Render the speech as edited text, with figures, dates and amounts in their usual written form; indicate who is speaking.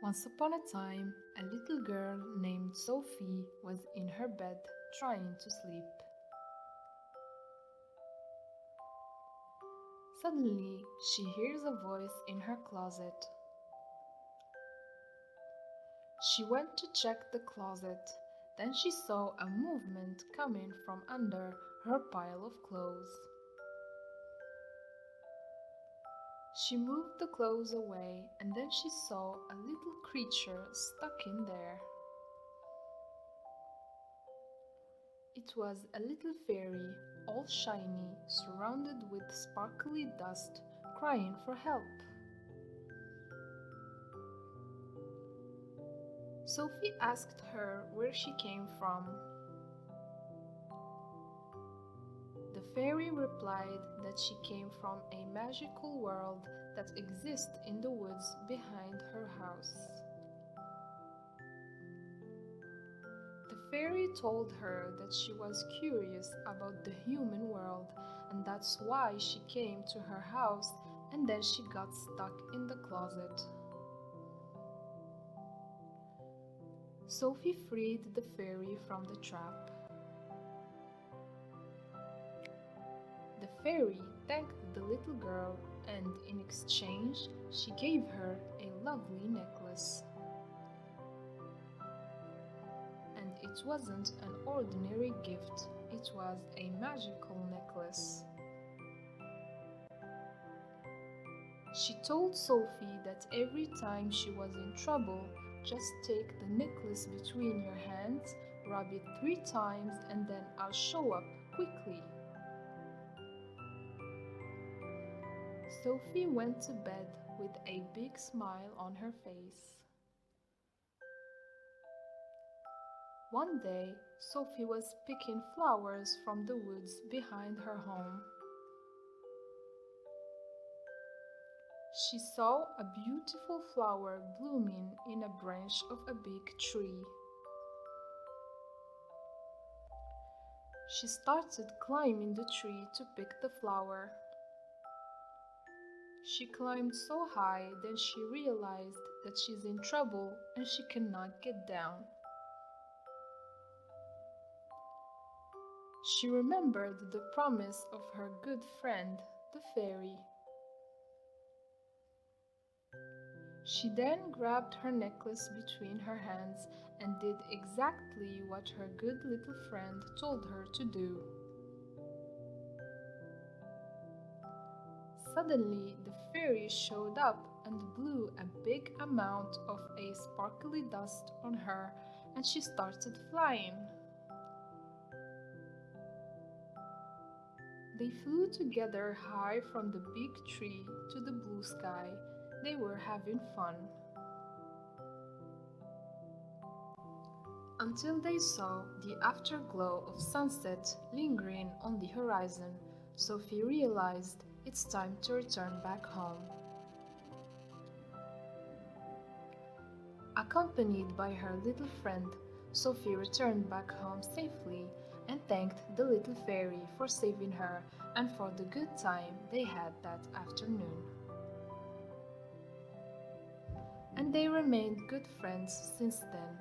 Speaker 1: Once upon a time, a little girl named Sophie was in her bed trying to sleep. Suddenly, she hears a voice in her closet. She went to check the closet. Then she saw a movement coming from under her pile of clothes. She moved the clothes away and then she saw a little creature stuck in there. It was a little fairy, all shiny, surrounded with sparkly dust, crying for help. Sophie asked her where she came from. The fairy replied that she came from a magical world that exists in the woods behind her house. The fairy told her that she was curious about the human world and that's why she came to her house and then she got stuck in the closet. Sophie freed the fairy from the trap. The fairy thanked the little girl and in exchange she gave her a lovely necklace. And it wasn't an ordinary gift, it was a magical necklace. She told Sophie that every time she was in trouble, just take the necklace between your hands, rub it 3 times and then I'll show up quickly. Sophie went to bed with a big smile on her face. One day, Sophie was picking flowers from the woods behind her home. She saw a beautiful flower blooming in a branch of a big tree. She started climbing the tree to pick the flower. She climbed so high that she realized that she's in trouble and she cannot get down. She remembered the promise of her good friend, the fairy. She then grabbed her necklace between her hands and did exactly what her good little friend told her to do. Suddenly, the fairy showed up and blew a big amount of a sparkly dust on her, and she started flying. They flew together high from the big tree to the blue sky. They were having fun. Until they saw the afterglow of sunset lingering on the horizon, Sophie realized it's time to return back home. Accompanied by her little friend, Sophie returned back home safely and thanked the little fairy for saving her and for the good time they had that afternoon. And they remained good friends since then.